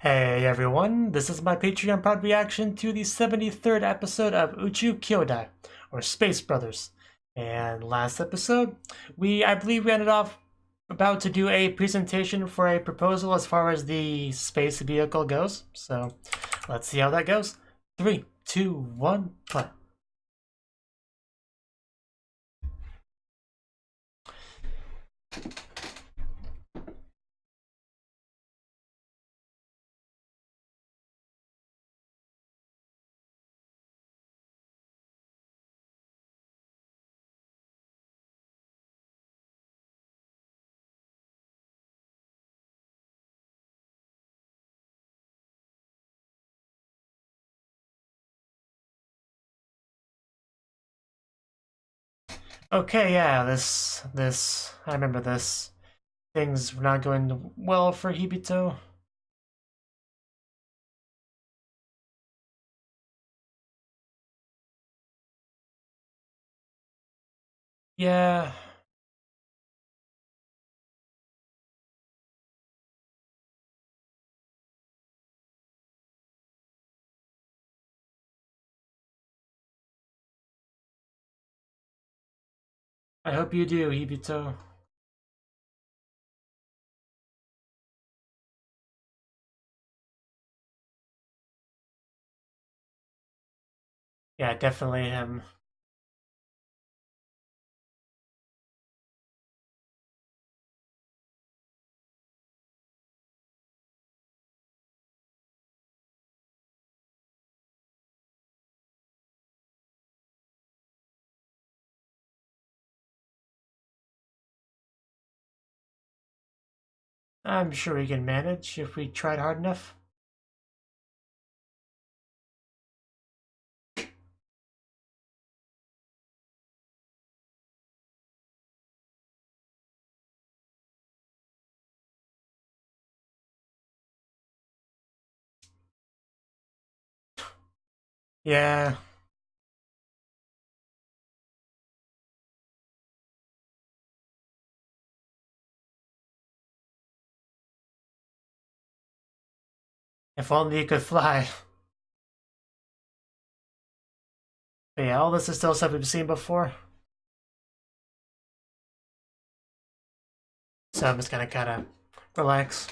Hey everyone, this is my Patreon proud reaction to the 73rd episode of Uchuu Kyoudai, or Space Brothers. And last episode, I believe we ended off about to do a presentation for a proposal as far as the space vehicle goes. So let's see how that goes. 3, 2, 1, play. Okay, yeah, I remember this. Things were not going well for Hibito. Yeah. I hope you do, Hibito. Yeah, definitely him. I'm sure we can manage if we tried hard enough. Yeah. If only you could fly. But yeah, all this is still stuff we've seen before. So I'm just gonna kinda relax.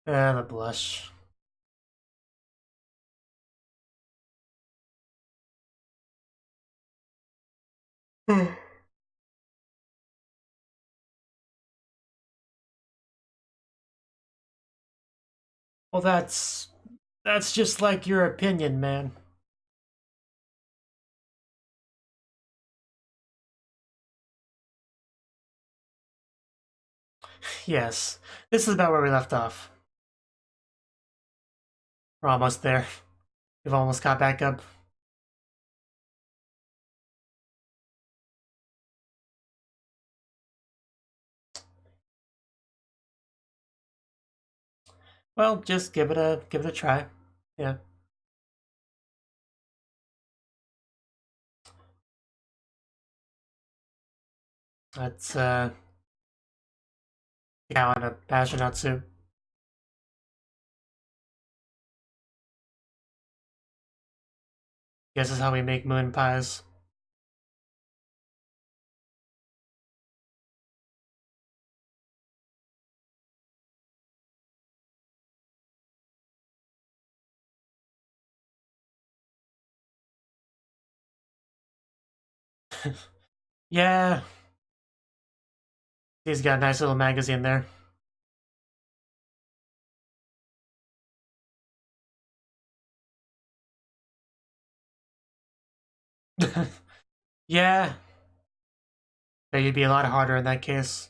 The blush. Well, that's just like your opinion, man. Yes, this is about where we left off. We're almost there. We've almost got back up. Well, just give it a try. Yeah. That's cow in a astronaut suit. Guess is how we make moon pies. Yeah, he's got a nice little magazine there. Yeah, but you'd be a lot harder in that case.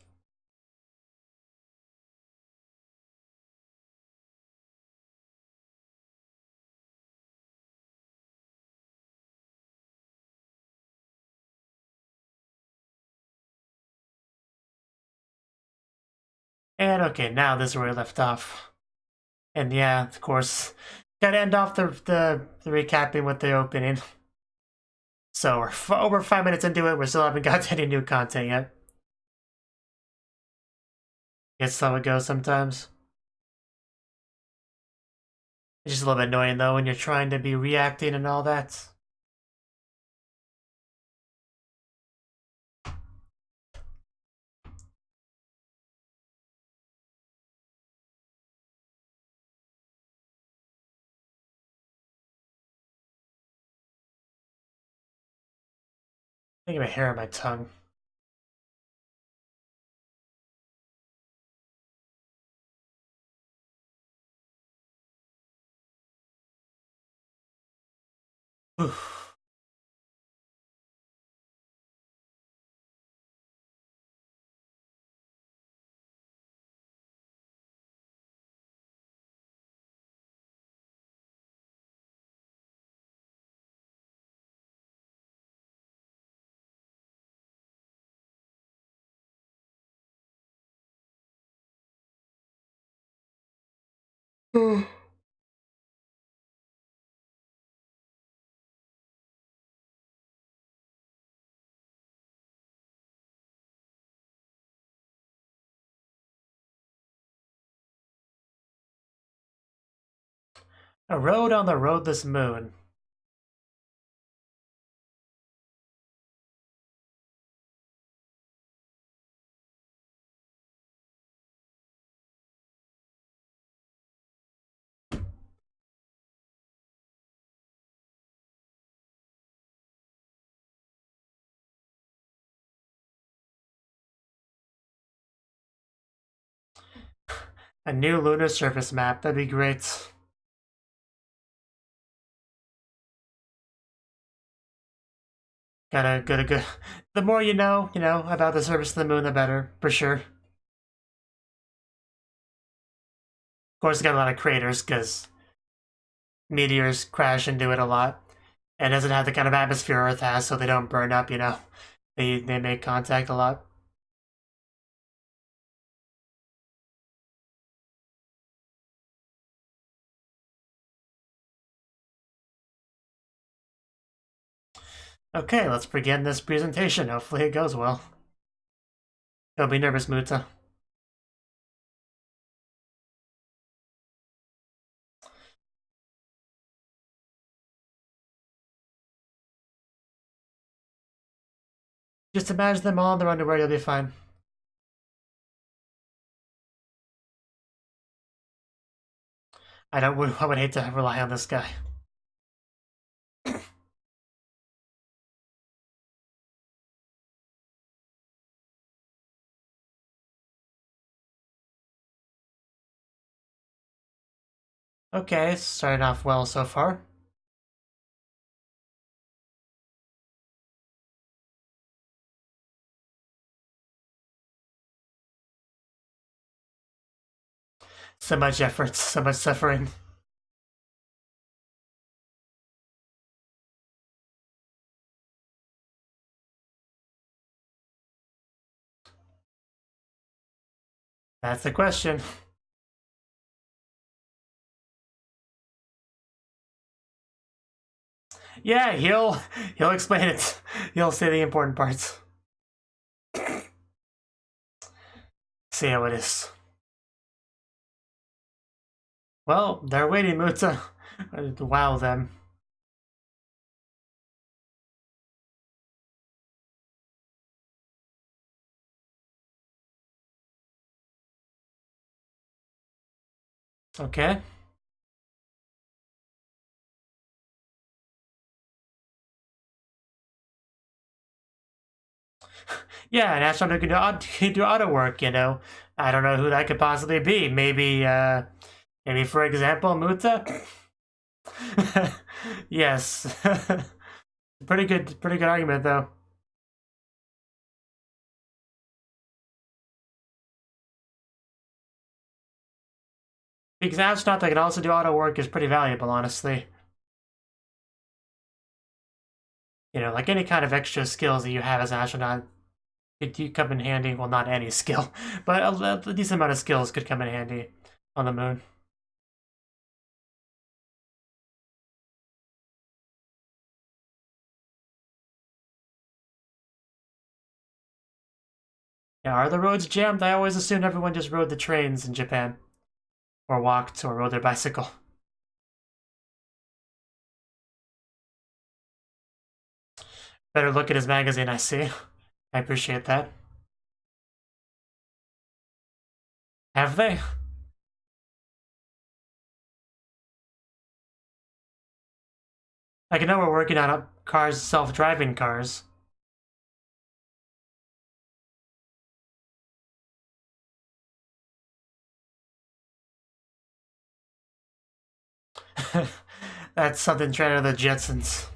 And okay, now this is where we left off. And yeah, of course, gotta end off the recapping with the opening. So we're over 5 minutes into it, we still haven't got any new content yet. It's how it goes sometimes. It's just a little bit annoying though when you're trying to be reacting and all that. I think of a hair on my tongue. Oof. A road on the roadless moon. A new lunar surface map, that'd be great. Gotta. The more you know, about the surface of the moon, the better, for sure. Of course, it's got a lot of craters, because meteors crash into it a lot. And it doesn't have the kind of atmosphere Earth has, so they don't burn up, They make contact a lot. Okay, let's begin this presentation. Hopefully it goes well. Don't be nervous, Muta. Just imagine them all in their underwear, you'll be fine. I would hate to rely on this guy. Okay, starting off well so far. So much effort, so much suffering. That's the question. Yeah, he'll explain it. He'll say the important parts. See how it is. Well, they're waiting, Muta. Wow them. Okay. Yeah, an astronaut can do auto work, I don't know who that could possibly be. Maybe for example, Muta? Yes. Pretty good argument though. Because an astronaut that can also do auto work is pretty valuable, honestly. Like any kind of extra skills that you have as an astronaut It do come in handy. Well, not any skill, but a decent amount of skills could come in handy on the moon. Yeah, are the roads jammed? I always assumed everyone just rode the trains in Japan. Or walked, or rode their bicycle. Better look at his magazine, I see. I appreciate that. Have they? Like, I know we're working on cars, self-driving cars. That's something straight out of the Jetsons.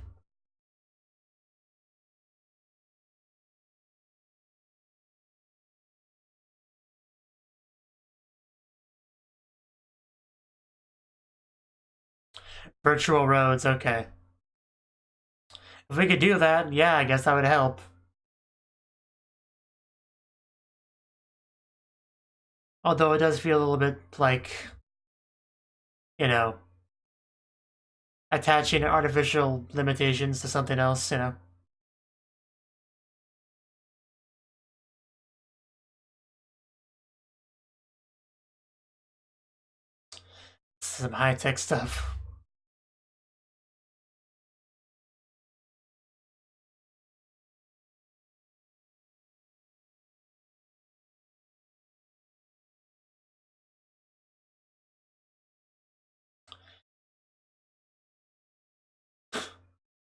Virtual roads, okay. If we could do that, yeah, I guess that would help. Although it does feel a little bit like, you know, attaching artificial limitations to something else, you know. Some high-tech stuff.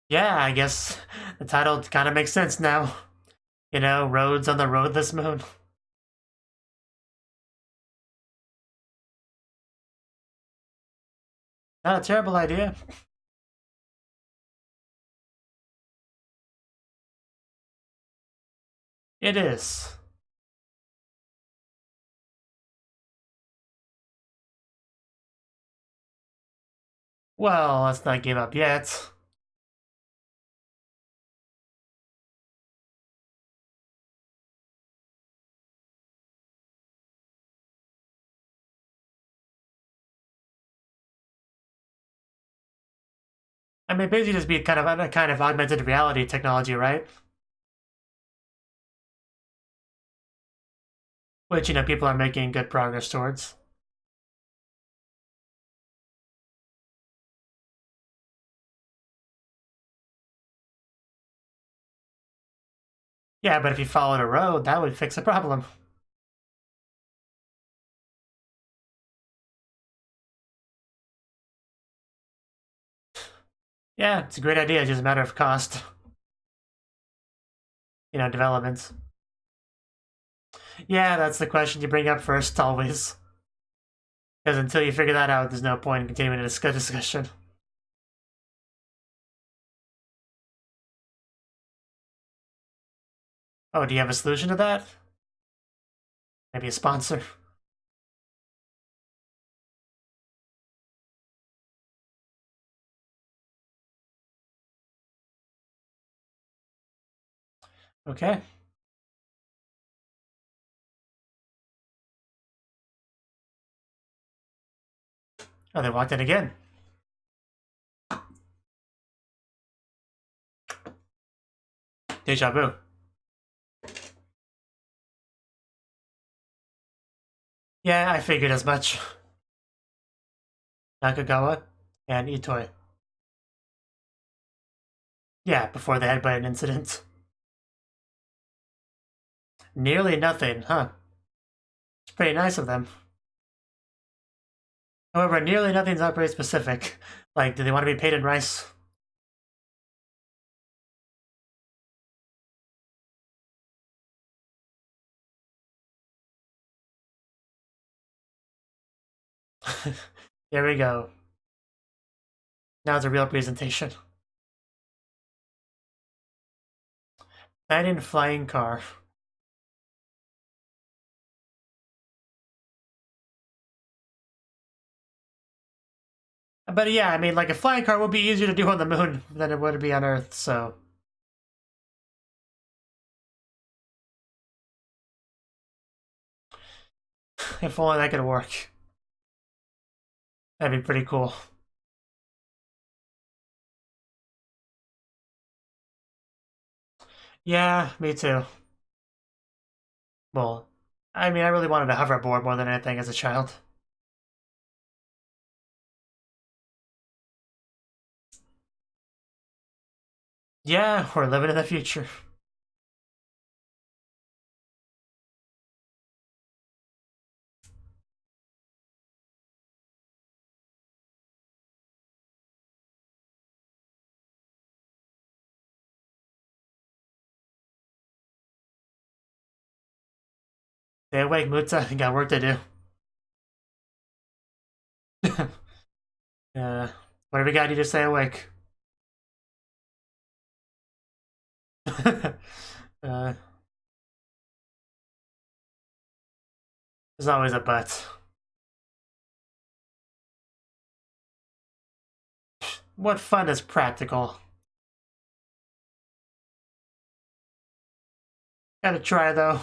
Yeah, I guess the title kind of makes sense now. You know, roads on the roadless moon. Not a terrible idea. It is. Well, let's not give up yet. I mean, basically just be kind of a kind of augmented reality technology, right? Which, you know, people are making good progress towards. Yeah, but if you followed a road, that would fix the problem. Yeah, it's a great idea, it's just a matter of cost. You know, development. Yeah, that's the question you bring up first, always. Because until you figure that out, there's no point in continuing the discussion. Oh, do you have a solution to that? Maybe a sponsor? Okay. Oh, they walked in again. Deja vu. Yeah, I figured as much. Nakagawa and Itoi. Yeah, before the headbutt incident. Nearly nothing, huh? It's pretty nice of them. However, nearly nothing's not very specific. Like, do they want to be paid in rice? There we go. Now it's a real presentation. Planning flying car. But yeah, I mean, like, a flying car would be easier to do on the moon than it would be on Earth, so... if only that could work. That'd be pretty cool. Yeah, me too. Well, I mean, I really wanted a hoverboard more than anything as a child. Yeah, we're living in the future. Stay awake, Muta. You got work to do. Whatever you gotta do to stay awake. There's always a but. What fun is practical? Gotta try, though.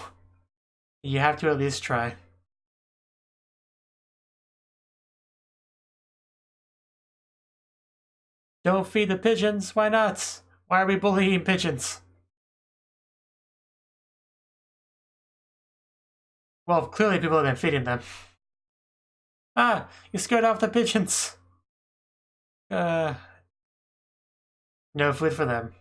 You have to at least try. Don't feed the pigeons. Why not? Why are we bullying pigeons? Well, clearly people have been feeding them. Ah, you scared off the pigeons. No food for them.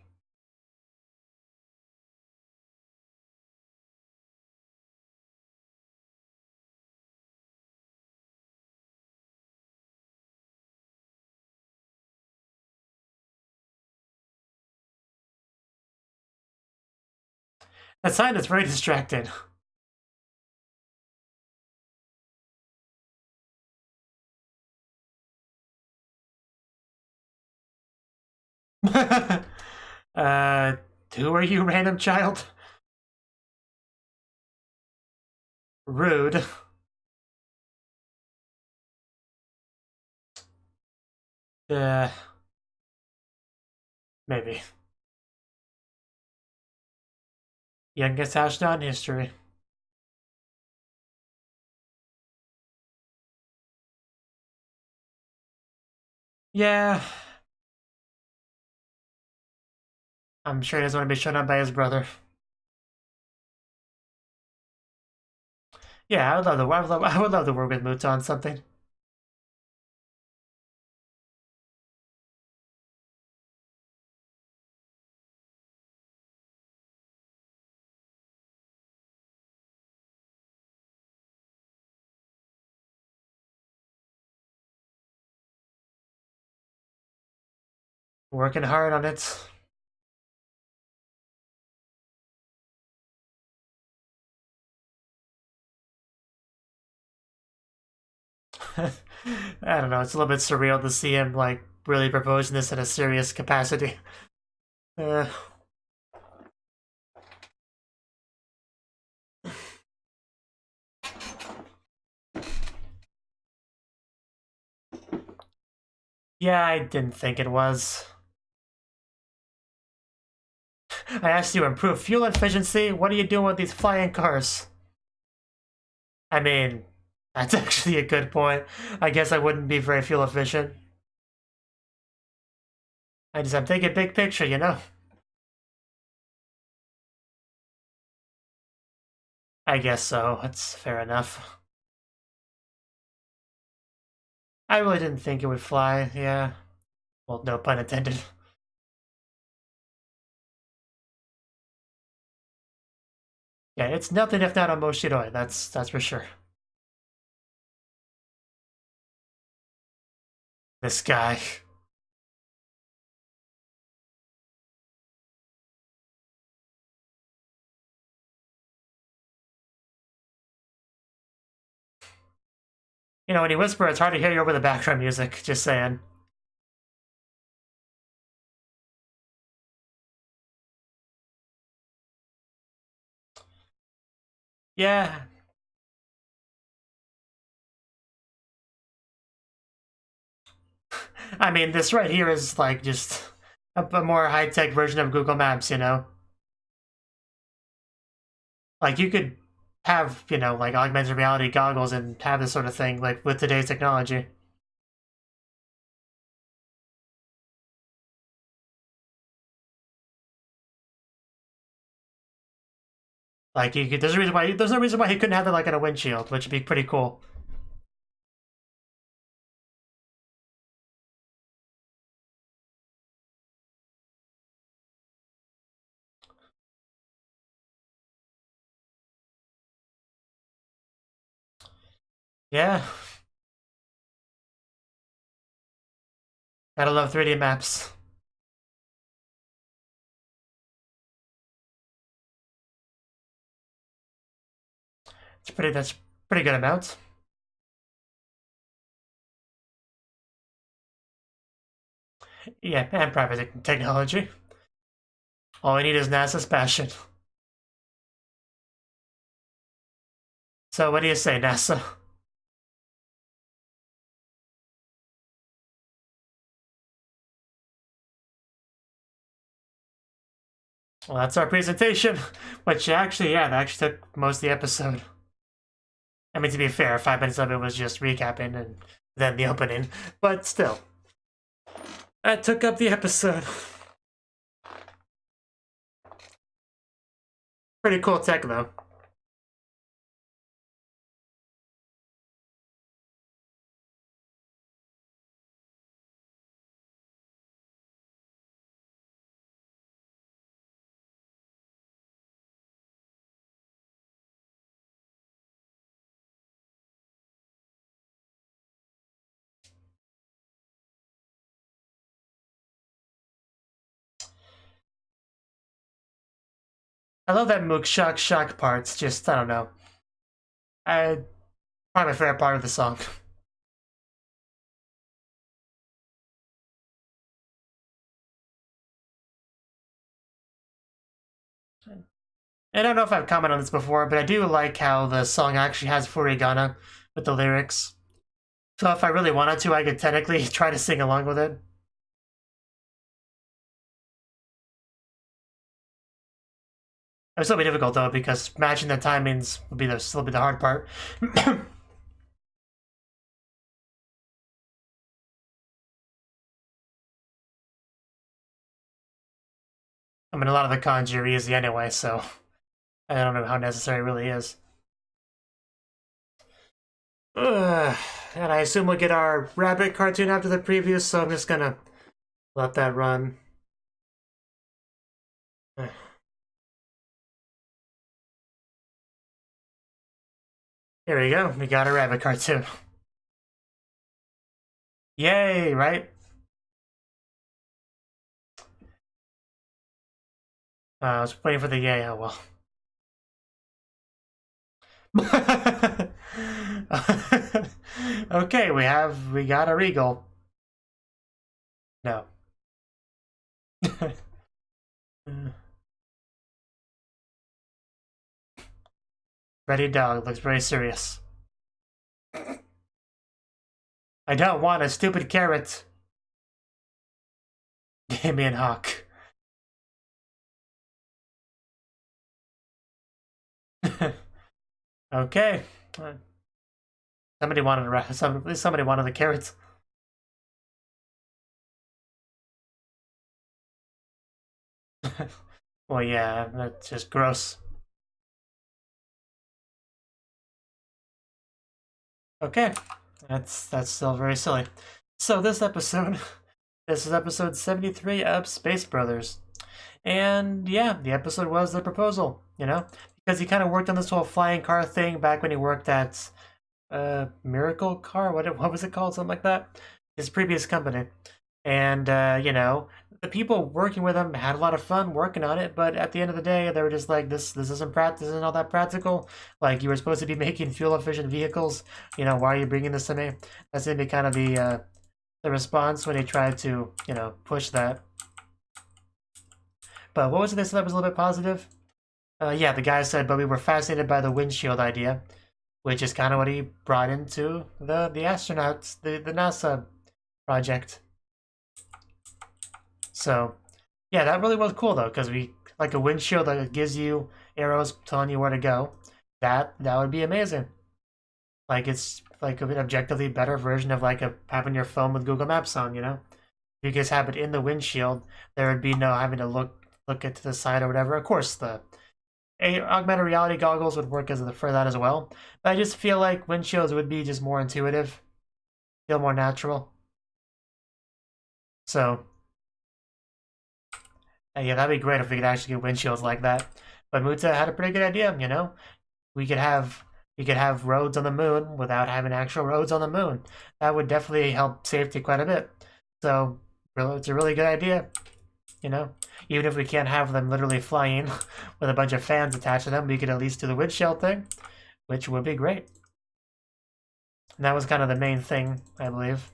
That sign is very distracted. Who are you, random child? Rude. Maybe. Youngest Ashna in history. Yeah. I'm sure he doesn't want to be shown up by his brother. Yeah, I would love to work with Muta on something. Working hard on it. I don't know, it's a little bit surreal to see him, like, really proposing this in a serious capacity. Uh, yeah, I didn't think it was. I asked you to improve fuel efficiency. What are you doing with these flying cars? I mean, that's actually a good point. I guess I wouldn't be very fuel efficient. I'm thinking big picture, you know? I guess so. That's fair enough. I really didn't think it would fly, yeah. Well, no pun intended. Yeah, it's nothing if not a Moshiroi, that's for sure. This guy. You know, when you whisper, it's hard to hear you over the background music, just saying. Yeah. I mean, this right here is like just a more high-tech version of Google Maps, you know? Like, you could have, you know, like augmented reality goggles and have this sort of thing, like with today's technology. Like, there's no reason why he couldn't have it like on a windshield, which would be pretty cool. Yeah, gotta love 3D maps. That's pretty good amount. Yeah, and private technology. All we need is NASA's passion. So what do you say, NASA? Well, that's our presentation, which actually, yeah, that actually took most of the episode. I mean, to be fair, 5 minutes of it was just recapping and then the opening, but still. That took up the episode. Pretty cool tech, though. I love that Mook shock parts. Just, I don't know. Probably my favorite part of the song. And I don't know if I've commented on this before, but I do like how the song actually has furigana with the lyrics. So if I really wanted to, I could technically try to sing along with it. It would still be difficult though, because matching the timings would be still be the hard part. I mean, a lot of the kanji are easy anyway, so I don't know how necessary it really is. And I assume we'll get our rabbit cartoon after the preview, so I'm just gonna let that run. Here we go, we got a rabbit cartoon. Yay, right? I was waiting for the yay, oh well. Okay, we got a regal. No. Ready dog looks very serious. I don't want a stupid carrot. Damien Hawk. Okay. Somebody wanted somebody wanted the carrots. Well, yeah, that's just gross. Okay, that's still very silly. So this episode, this is episode 73 of Space Brothers. And yeah, the episode was the proposal, you know? Because he kind of worked on this whole flying car thing back when he worked at Miracle Car, what was it called? Something like that. His previous company. And you know, the people working with him had a lot of fun working on it, but at the end of the day, they were just like, this isn't all that practical. Like, you were supposed to be making fuel efficient vehicles. You know, why are you bringing this to me? That's gonna be kind of the response when he tried to, you know, push that. But what was it they said that was a little bit positive? Yeah, the guy said, but we were fascinated by the windshield idea, which is kind of what he brought into the astronauts, the NASA project. So, yeah, that really was cool though, because we like a windshield that gives you arrows telling you where to go, that would be amazing. Like it's like an objectively better version of like having your phone with Google Maps on, you know? If you just have it in the windshield, there would be no having to look it to the side or whatever. Of course, the augmented reality goggles would work for that as well. But I just feel like windshields would be just more intuitive, feel more natural. So, yeah, that'd be great if we could actually get windshields like that. But Muta had a pretty good idea, you know? We could have roads on the moon without having actual roads on the moon. That would definitely help safety quite a bit. So, it's a really good idea, you know? Even if we can't have them literally flying with a bunch of fans attached to them, we could at least do the windshield thing, which would be great. And that was kind of the main thing, I believe.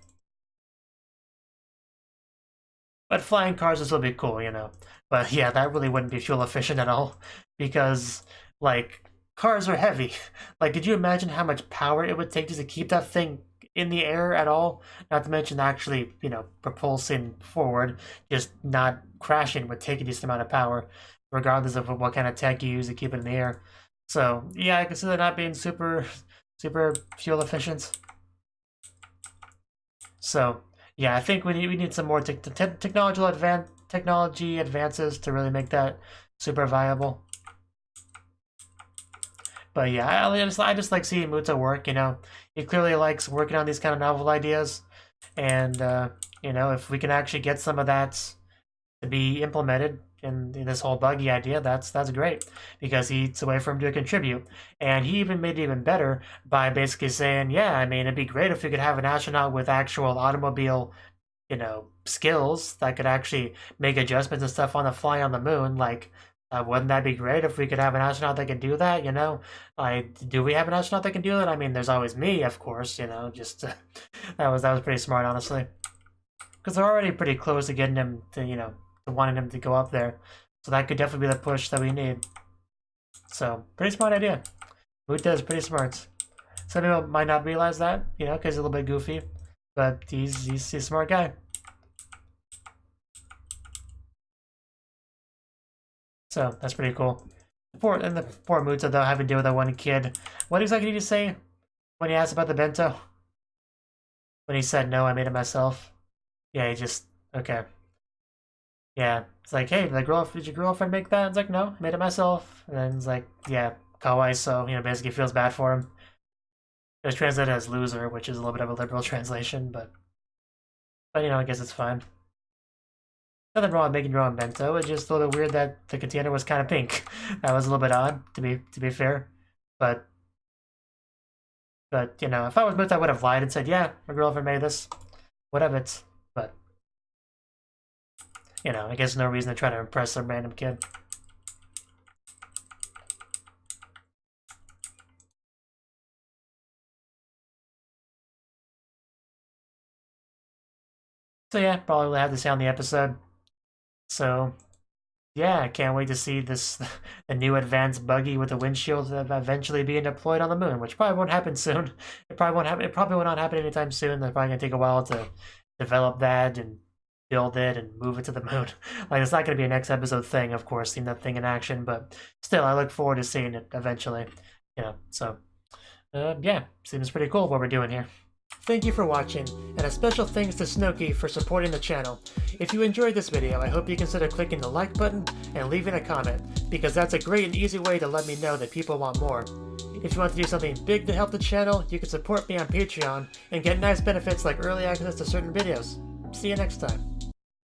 But flying cars would still be cool, you know? But yeah, that really wouldn't be fuel efficient at all, because, like, cars are heavy. Like, could you imagine how much power it would take just to keep that thing in the air at all? Not to mention actually, you know, propulsing forward, just not crashing would take a decent amount of power, regardless of what kind of tech you use to keep it in the air. So yeah, I consider not being super fuel efficient. So yeah, I think we need some more technology advances to really make that super viable. But yeah, I just like seeing Muta work, you know. He clearly likes working on these kind of novel ideas. And, you know, if we can actually get some of that to be implemented in this whole buggy idea, that's great. Because it's a way for him to contribute. And he even made it even better by basically saying, yeah, I mean, it'd be great if we could have an astronaut with actual automobile, you know, skills that could actually make adjustments and stuff on the fly on the moon, like... wouldn't that be great if we could have an astronaut that can do that, you know? Do we have an astronaut that can do that? I mean, there's always me, of course, you know, just... that was pretty smart, honestly. Because they're already pretty close to getting him to, you know, to wanting him to go up there. So that could definitely be the push that we need. So, pretty smart idea. Muta is pretty smart. Some people might not realize that, you know, because he's a little bit goofy. But he's a smart guy. So that's pretty cool. The poor Muta though, having to deal with that one kid. What exactly did he say when he asked about the bento? When he said no, I made it myself. Yeah, he just okay. Yeah, it's like, hey, did your girlfriend make that? It's like, no, I made it myself. And then it's like, yeah, kawaii. So you know, basically feels bad for him. It was translated as loser, which is a little bit of a liberal translation, but you know, I guess it's fine. Nothing wrong with making your own bento. It's just a little weird that the container was kind of pink. That was a little bit odd, to be fair. But you know, if I was Muta, I would have lied and said, "Yeah, my girlfriend made this." Whatever. But you know, I guess no reason to try to impress some random kid. So yeah, probably will have to say on the episode. So yeah, I can't wait to see this the new advanced buggy with the windshield eventually being deployed on the moon, which probably won't happen soon. It probably won't happen. It probably will not happen anytime soon. They're probably gonna take a while to develop that and build it and move it to the moon. Like it's not gonna be a next episode thing, of course, seeing that thing in action, but still, I look forward to seeing it eventually. You know, so yeah, seems pretty cool what we're doing here. Thank you for watching, and a special thanks to Cnouki for supporting the channel. If you enjoyed this video, I hope you consider clicking the like button and leaving a comment, because that's a great and easy way to let me know that people want more. If you want to do something big to help the channel, you can support me on Patreon and get nice benefits like early access to certain videos. See you next time.